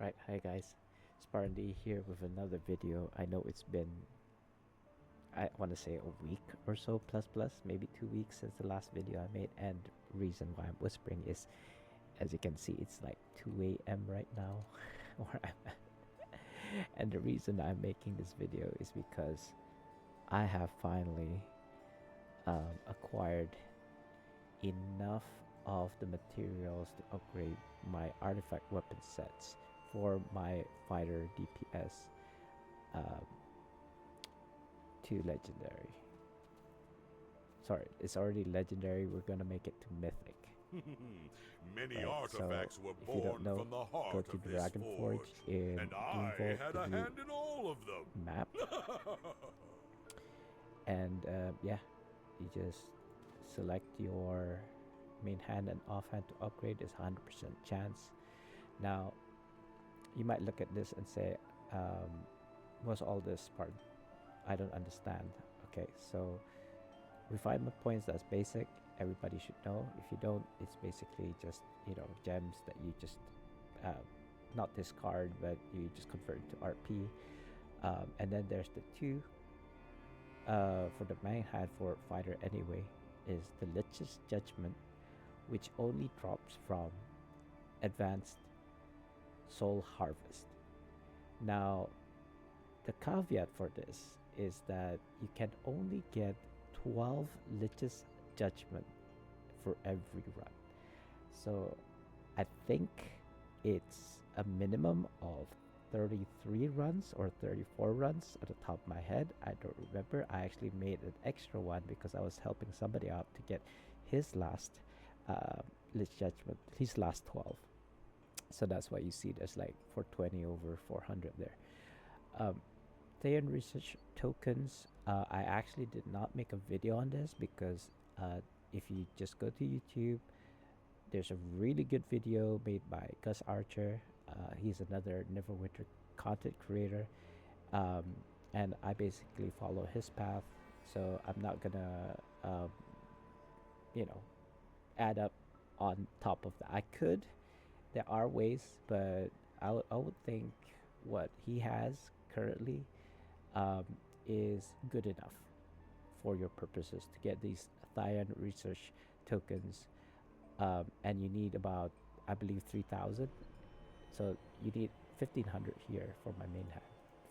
Right, hi guys, SpartanDee here with another video. I know it's been, I want to say a week or so, plus, maybe 2 weeks since the last video I made. And reason why I'm whispering is, as you can see, it's like 2 a.m. right now, where I'm at. And the reason I'm making this video is because I have finally acquired enough of the materials to upgrade my artifact weapon sets for my fighter DPS um, to legendary. Sorry, it's already legendary. We're gonna make it to mythic. Many Right, so artifacts were if you don't born know, from the go heart to of this Dragon forge, Forge in and I Vault, had the a new hand in all of them. map, and yeah, you just select your main hand and offhand to upgrade. Is 100% chance. Now you might look at this and say, what's all this part? I don't understand. Okay, so refinement points, that's basic. Everybody should know. If you don't, it's basically just, gems that you just not discard, but you just convert into RP. And then there's the two for the main hand for fighter anyway, is the Lich's Judgment, which only drops from advanced soul harvest. Now, the caveat for this is that you can only get 12 Lich's Judgment for every run. So I think it's a minimum of 33 runs or 34 runs at the top of my head. I don't remember. I actually made an extra one because I was helping somebody out to get his last Lich Judgment, his last 12. So that's why you see there's like 420 over 400 there. Theon research tokens. I actually did not make a video on this because if you just go to YouTube, there's a really good video made by Gus Archer. He's another Neverwinter content creator, and I basically follow his path. So I'm not gonna, you know, add up on top of that. I could. There are ways, but I would think what he has currently um, is good enough for your purposes to get these Thyan research tokens. And you need about, I believe, 3,000. So you need 1,500 here for my main hand,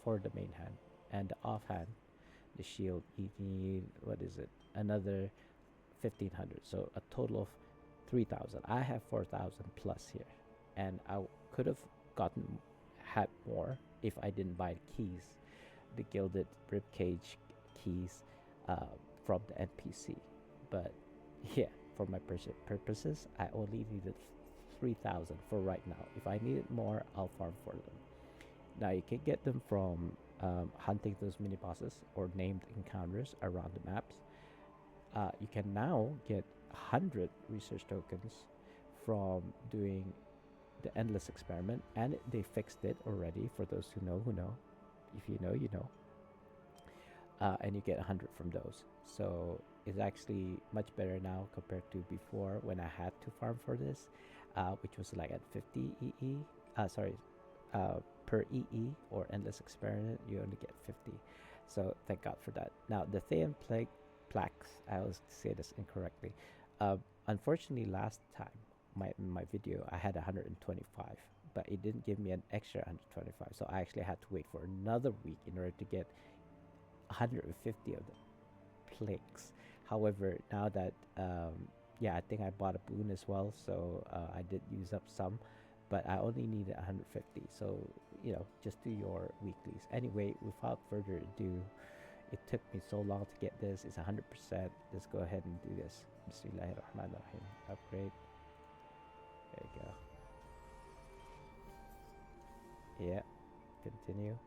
for the main hand. And the offhand, the shield, you need, what is it? Another 1,500. So a total of 3,000. I have 4,000 plus here. And I could have had more if I didn't buy keys, the gilded ribcage keys from the NPC. But yeah, for my purposes, I only needed 3,000 for right now. If I needed more, I'll farm for them. Now you can get them from hunting those mini bosses or named encounters around the maps. You can now get 100 research tokens from doing the endless experiment, and they fixed it already for those who know. If you know, you know. And you get 100 from those. So it's actually much better now compared to before when I had to farm for this, which was like at 50 EE. Per EE or endless experiment, you only get 50. So thank God for that. Now the Thean plaques, I always say this incorrectly. Unfortunately, last time my video I had 125, but it didn't give me an extra 125. So I actually had to wait for another week in order to get 150 of the plagues. However, now that I think I bought a boon as well, so I did use up some, but I only needed 150. So just do your weeklies. Anyway, without further ado, it took me so long to get this. It's 100%. Let's go ahead and do this. Bismillahirrahmanirrahim. Upgrade. There you go. Yeah. Continue.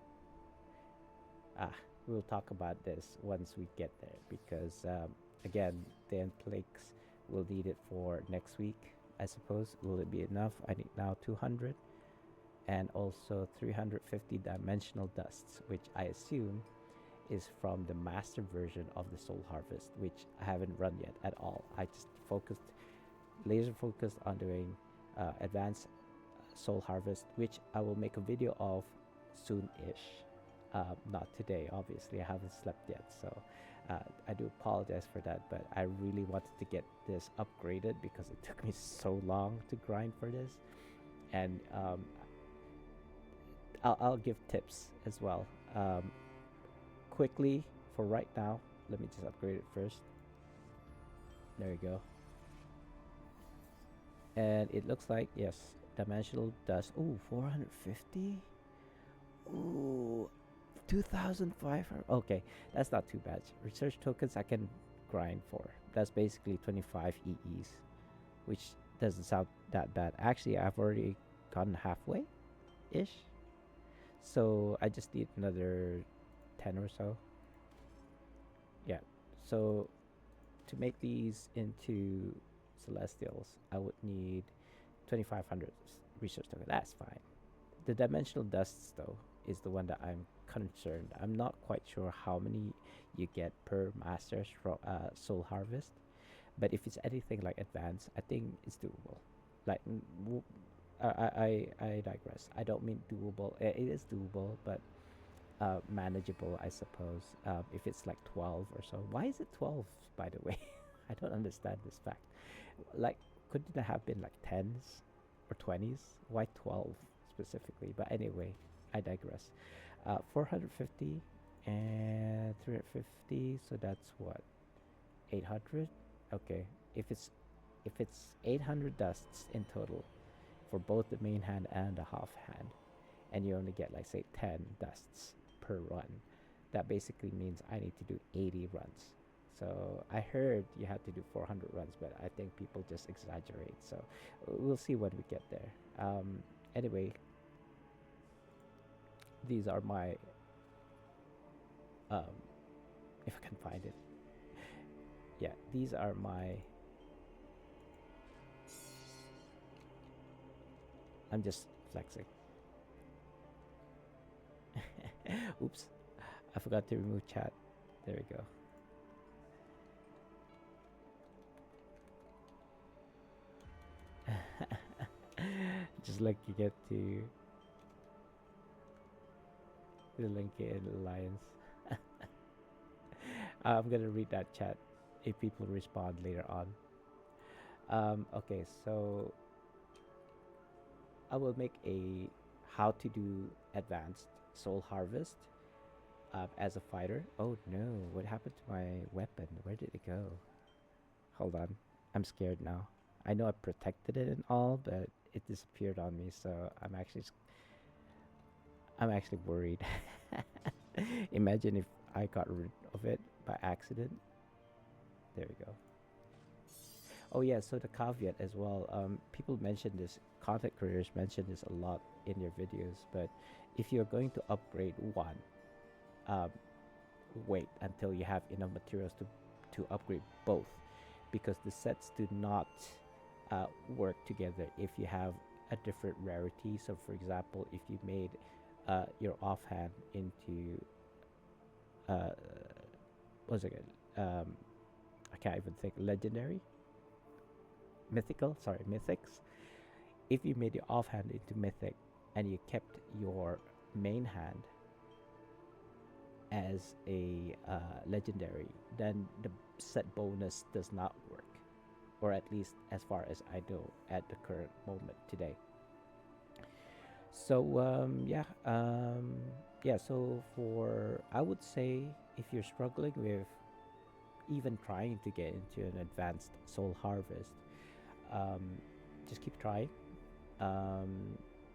We'll talk about this once we get there because again, the plagues will need it for next week, I suppose. Will it be enough? I need now 200 and also 350 dimensional dusts, which I assume is from the master version of the soul harvest, which I haven't run yet at all. I just laser focused on doing advanced soul harvest, which I will make a video of soon-ish. Not today, obviously. I haven't slept yet, so I do apologize for that. But I really wanted to get this upgraded because it took me so long to grind for this, and I'll give tips as well. Quickly for right now, let me just upgrade it first. There you go. And it looks like, yes, dimensional dust. Ooh, 450. Ooh, 2,500. Okay, that's not too bad. Research tokens I can grind for. That's basically 25 EEs, which doesn't sound that bad. Actually, I've already gotten halfway ish. So I just need another 10 or so. Yeah. So to make these into celestials, I would need 2,500 research token. That's fine. The dimensional dusts, though, is the one that I'm concerned. I'm not quite sure how many you get per master's soul harvest, but if it's anything like advanced, I think it's doable. Like, I digress. I don't mean doable. It is doable, but manageable, I suppose. If it's like 12 or so. Why is it 12, by the way? I don't understand this fact. Like, couldn't it have been like 10s or 20s? Why 12 specifically? But anyway, I digress. 450 and 350, so that's what, 800. Okay, if it's 800 dusts in total for both the main hand and the half hand, and you only get like say 10 dusts per run, that basically means I need to do 80 runs. So I heard you had to do 400 runs, but I think people just exaggerate. So we'll see when we get there. Anyway, these are my if I can find it. Yeah, these are my. I'm just flexing. Oops, I forgot to remove chat. There we go. Just like you get to the LinkedIn Alliance. I'm gonna read that chat if people respond later on. Okay, so I will make a how to do advanced soul harvest as a fighter. Oh no, what happened to my weapon? Where did it go? Hold on, I'm scared now. I know I protected it and all, but it disappeared on me, so I'm actually worried. Imagine if I got rid of it by accident. There we go. Oh yeah, so the caveat as well. People mention this, content creators mention this a lot in their videos, but if you're going to upgrade one, wait until you have enough materials to upgrade both, because the sets do not work together if you have a different rarity. So for example, if you made your offhand into what's it called? I can't even think. Legendary, mythical. Sorry, mythics. If you made your offhand into mythic and you kept your main hand as a legendary, then the set bonus does not work, or at least as far as I know at the current moment today. So yeah. So for, I would say, if you're struggling with even trying to get into an advanced soul harvest, um, just keep trying.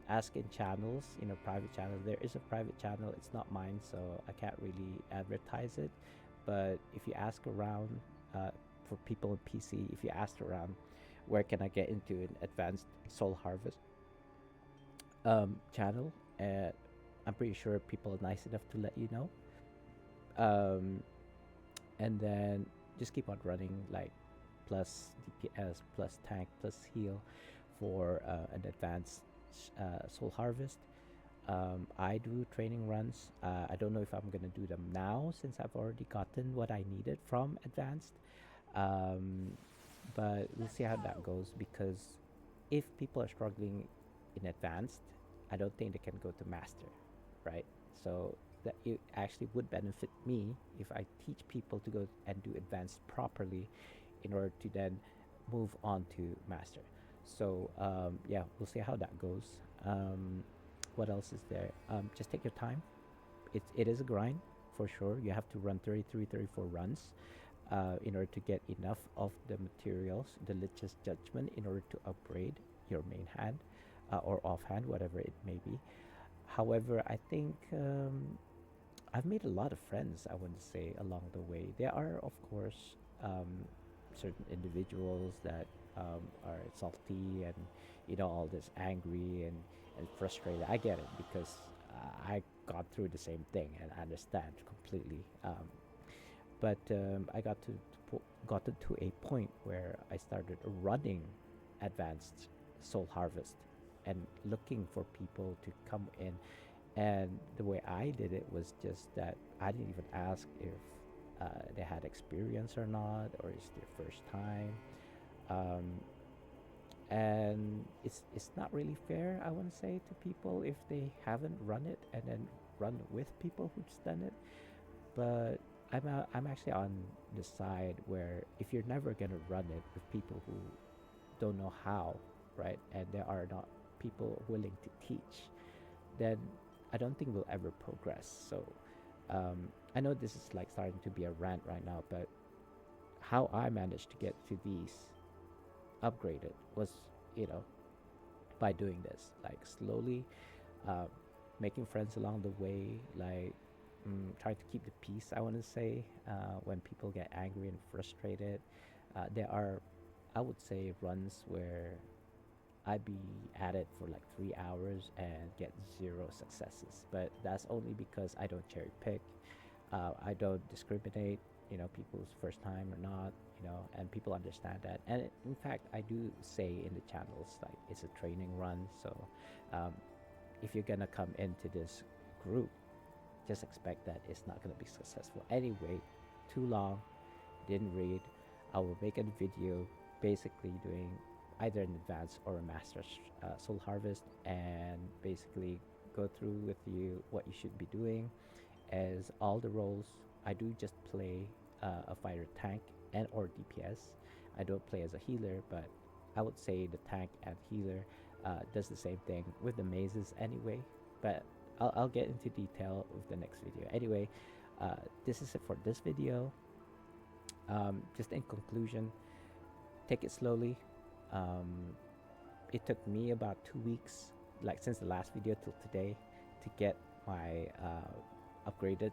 Ask in channels, private channel. There is a private channel. It's not mine, so I can't really advertise it. But if you ask around, for people in PC, if you ask around, where can I get into an advanced soul harvest channel, I'm pretty sure people are nice enough to let you know. And then just keep on running, like plus DPS, plus tank, plus heal for an advanced soul harvest. I do training runs. I don't know if I'm gonna do them now since I've already gotten what I needed from advanced. But we'll see how that goes, because if people are struggling in advanced, I don't think they can go to master, right? So that it actually would benefit me if I teach people to go and do advanced properly in order to then move on to master. So yeah, we'll see how that goes. What else is there? Just take your time. It is a grind for sure. You have to run 33, 34 runs in order to get enough of the materials, the Lich's Judgment, in order to upgrade your main hand or offhand, whatever it may be. However, I think I've made a lot of friends, I want to say, along the way. There are, of course, certain individuals that are salty and, all this angry and frustrated. I get it because I got through the same thing and I understand completely. But I gotten to a point where I started running advanced Soul Harvest and looking for people to come in. And the way I did it was just that I didn't even ask if they had experience or not, or it's their first time. And it's not really fair, I want to say, to people if they haven't run it and then run with people who've done it. But I'm actually on the side where if you're never gonna run it with people who don't know how, right, and there are not people willing to teach, then I don't think we'll ever progress. So I know this is like starting to be a rant right now, but how I managed to get to these upgraded was, by doing this, like slowly, making friends along the way, like trying to keep the peace, I want to say, when people get angry and frustrated. There are, I would say, runs where I'd be at it for like 3 hours and get 0 successes, but that's only because I don't cherry pick. I don't discriminate, people's first time or not, and people understand that. And in fact, I do say in the channels, like, it's a training run. So if you're gonna come into this group, just expect that it's not gonna be successful. Anyway, too long, didn't read. I will make a video basically doing either an advanced or a master soul harvest, and basically go through with you what you should be doing as all the roles. I do just play a fighter tank and or DPS. I don't play as a healer, but I would say the tank and healer does the same thing with the mazes anyway, but I'll get into detail with the next video. Anyway, this is it for this video. Just in conclusion, take it slowly. It took me about 2 weeks, like since the last video till today, to get my upgraded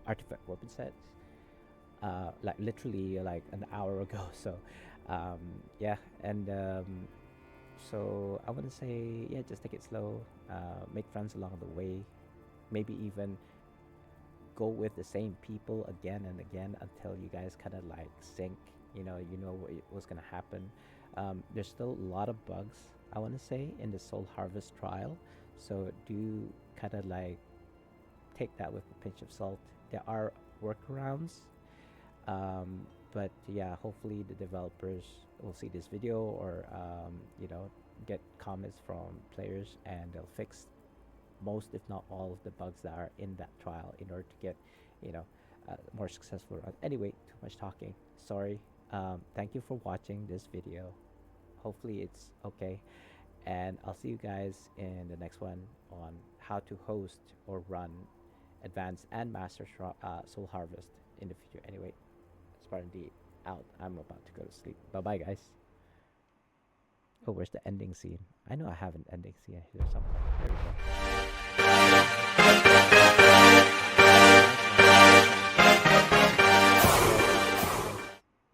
artifact weapon sets. Like literally like an hour ago. So yeah, and so I want to say, yeah, just take it slow, make friends along the way, maybe even go with the same people again and again until you guys kind of like sync. What's gonna happen. There's still a lot of bugs, I want to say, in the Soul Harvest trial, so do kind of like take that with a pinch of salt. There are workarounds, but yeah, hopefully the developers will see this video, or get comments from players, and they'll fix most, if not all, of the bugs that are in that trial in order to get more successful run. Anyway, too much talking, sorry. Thank you for watching this video. Hopefully it's okay, and I'll see you guys in the next one on how to host or run advanced and master soul harvest in the future. Anyway, SpartanDee out. I'm about to go to sleep. Bye bye, guys. Oh, where's the ending scene? I know I have an ending scene here somewhere. There we go.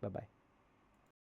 Bye bye.